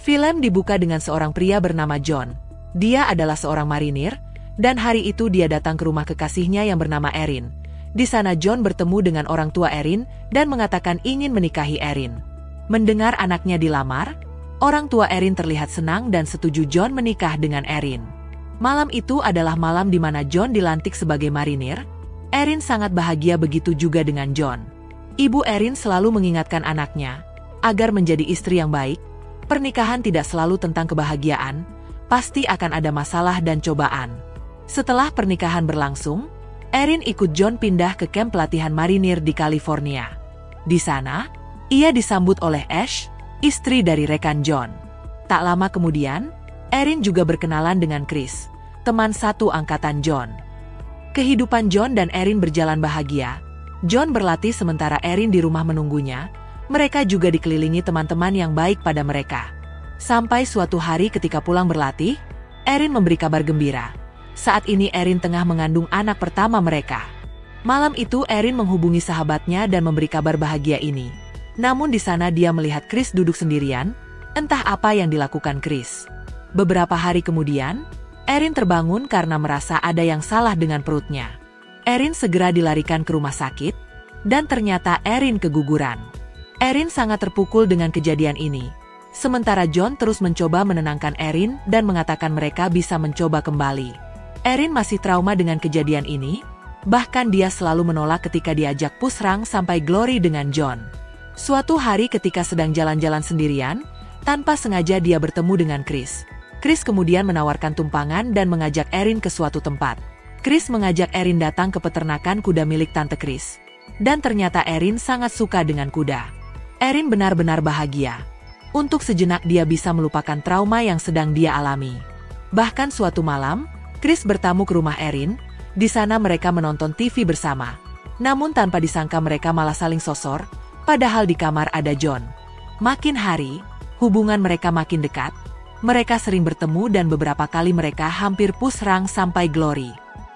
Film dibuka dengan seorang pria bernama John. Dia adalah seorang marinir, dan hari itu dia datang ke rumah kekasihnya yang bernama Erin. Di sana John bertemu dengan orang tua Erin dan mengatakan ingin menikahi Erin. Mendengar anaknya dilamar, orang tua Erin terlihat senang dan setuju John menikah dengan Erin. Malam itu adalah malam di mana John dilantik sebagai marinir. Erin sangat bahagia, begitu juga dengan John. Ibu Erin selalu mengingatkan anaknya agar menjadi istri yang baik. Pernikahan tidak selalu tentang kebahagiaan, pasti akan ada masalah dan cobaan. Setelah pernikahan berlangsung, Erin ikut John pindah ke kamp pelatihan marinir di California. Di sana, ia disambut oleh Ash, istri dari rekan John. Tak lama kemudian, Erin juga berkenalan dengan Chris, teman satu angkatan John. Kehidupan John dan Erin berjalan bahagia. John berlatih sementara Erin di rumah menunggunya. Mereka juga dikelilingi teman-teman yang baik pada mereka. Sampai suatu hari ketika pulang berlatih, Erin memberi kabar gembira. Saat ini Erin tengah mengandung anak pertama mereka. Malam itu Erin menghubungi sahabatnya dan memberi kabar bahagia ini. Namun di sana dia melihat Chris duduk sendirian, entah apa yang dilakukan Chris. Beberapa hari kemudian, Erin terbangun karena merasa ada yang salah dengan perutnya. Erin segera dilarikan ke rumah sakit, dan ternyata Erin keguguran. Erin sangat terpukul dengan kejadian ini. Sementara John terus mencoba menenangkan Erin dan mengatakan mereka bisa mencoba kembali. Erin masih trauma dengan kejadian ini, bahkan dia selalu menolak ketika diajak pusrang sampai Glory dengan John. Suatu hari ketika sedang jalan-jalan sendirian, tanpa sengaja dia bertemu dengan Chris. Chris kemudian menawarkan tumpangan dan mengajak Erin ke suatu tempat. Chris mengajak Erin datang ke peternakan kuda milik Tante Chris. Dan ternyata Erin sangat suka dengan kuda. Erin benar-benar bahagia. Untuk sejenak dia bisa melupakan trauma yang sedang dia alami. Bahkan suatu malam, Chris bertamu ke rumah Erin. Di sana mereka menonton TV bersama. Namun tanpa disangka mereka malah saling sosor, padahal di kamar ada John. Makin hari, hubungan mereka makin dekat. Mereka sering bertemu dan beberapa kali mereka hampir pusrang sampai Glory.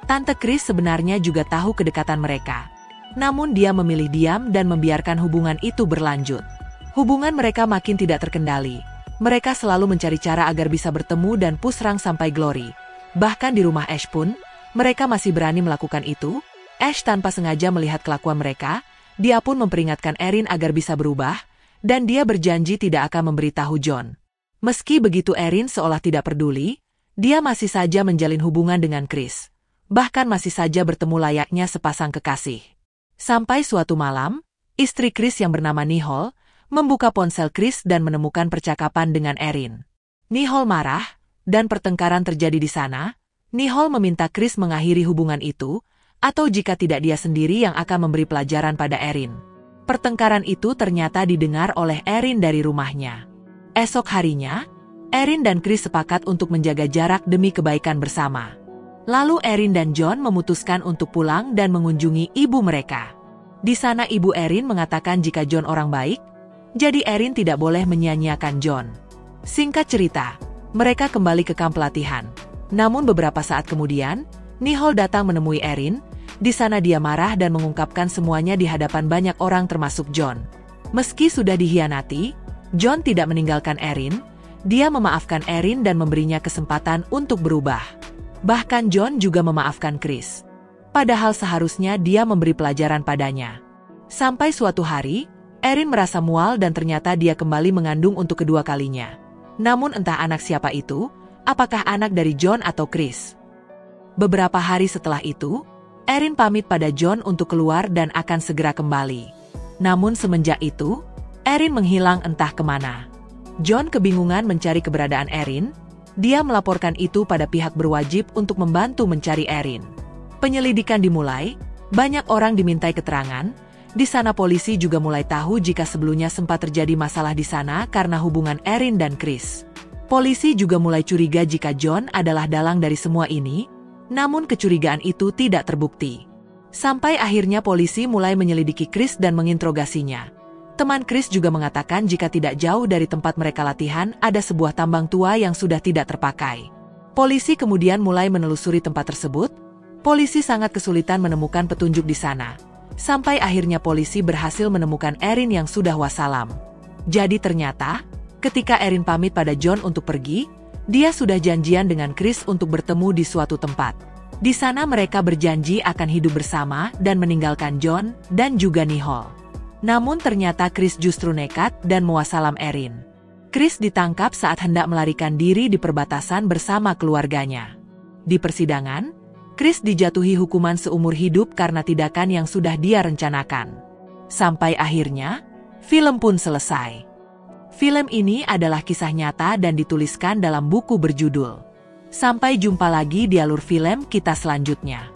Tante Chris sebenarnya juga tahu kedekatan mereka. Namun dia memilih diam dan membiarkan hubungan itu berlanjut. Hubungan mereka makin tidak terkendali. Mereka selalu mencari cara agar bisa bertemu dan pusrang sampai Glory. Bahkan di rumah Ash pun, mereka masih berani melakukan itu. Ash tanpa sengaja melihat kelakuan mereka, dia pun memperingatkan Erin agar bisa berubah, dan dia berjanji tidak akan memberitahu John. Meski begitu Erin seolah tidak peduli, dia masih saja menjalin hubungan dengan Chris. Bahkan masih saja bertemu layaknya sepasang kekasih. Sampai suatu malam, istri Chris yang bernama Nicole membuka ponsel Chris dan menemukan percakapan dengan Erin. Nicole marah, dan pertengkaran terjadi di sana. Nicole meminta Chris mengakhiri hubungan itu, atau jika tidak dia sendiri yang akan memberi pelajaran pada Erin. Pertengkaran itu ternyata didengar oleh Erin dari rumahnya. Esok harinya, Erin dan Chris sepakat untuk menjaga jarak demi kebaikan bersama. Lalu Erin dan John memutuskan untuk pulang dan mengunjungi ibu mereka. Di sana ibu Erin mengatakan jika John orang baik, jadi Erin tidak boleh menyia-nyiakan John. Singkat cerita, mereka kembali ke kamp pelatihan. Namun beberapa saat kemudian, Nicole datang menemui Erin. Di sana dia marah dan mengungkapkan semuanya di hadapan banyak orang termasuk John. Meski sudah dihianati, John tidak meninggalkan Erin. Dia memaafkan Erin dan memberinya kesempatan untuk berubah. Bahkan John juga memaafkan Chris. Padahal seharusnya dia memberi pelajaran padanya. Sampai suatu hari, Erin merasa mual dan ternyata dia kembali mengandung untuk kedua kalinya. Namun entah anak siapa itu, apakah anak dari John atau Chris. Beberapa hari setelah itu, Erin pamit pada John untuk keluar dan akan segera kembali. Namun semenjak itu, Erin menghilang entah kemana. John kebingungan mencari keberadaan Erin. Dia melaporkan itu pada pihak berwajib untuk membantu mencari Erin. Penyelidikan dimulai, banyak orang dimintai keterangan. Di sana polisi juga mulai tahu jika sebelumnya sempat terjadi masalah di sana karena hubungan Erin dan Chris. Polisi juga mulai curiga jika John adalah dalang dari semua ini, namun kecurigaan itu tidak terbukti. Sampai akhirnya polisi mulai menyelidiki Chris dan menginterogasinya. Teman Chris juga mengatakan jika tidak jauh dari tempat mereka latihan ada sebuah tambang tua yang sudah tidak terpakai. Polisi kemudian mulai menelusuri tempat tersebut. Polisi sangat kesulitan menemukan petunjuk di sana. Sampai akhirnya polisi berhasil menemukan Erin yang sudah wassalam. Jadi ternyata, Ketika Erin pamit pada John untuk pergi, dia sudah janjian dengan Chris untuk bertemu di suatu tempat. Di sana mereka berjanji akan hidup bersama dan meninggalkan John dan juga Nihol. Namun ternyata Chris justru nekat dan mewasalam Erin. Chris ditangkap saat hendak melarikan diri di perbatasan bersama keluarganya. Di persidangan, Chris dijatuhi hukuman seumur hidup karena tindakan yang sudah dia rencanakan. Sampai akhirnya, film pun selesai. Film ini adalah kisah nyata dan dituliskan dalam buku berjudul. Sampai jumpa lagi di alur film kita selanjutnya.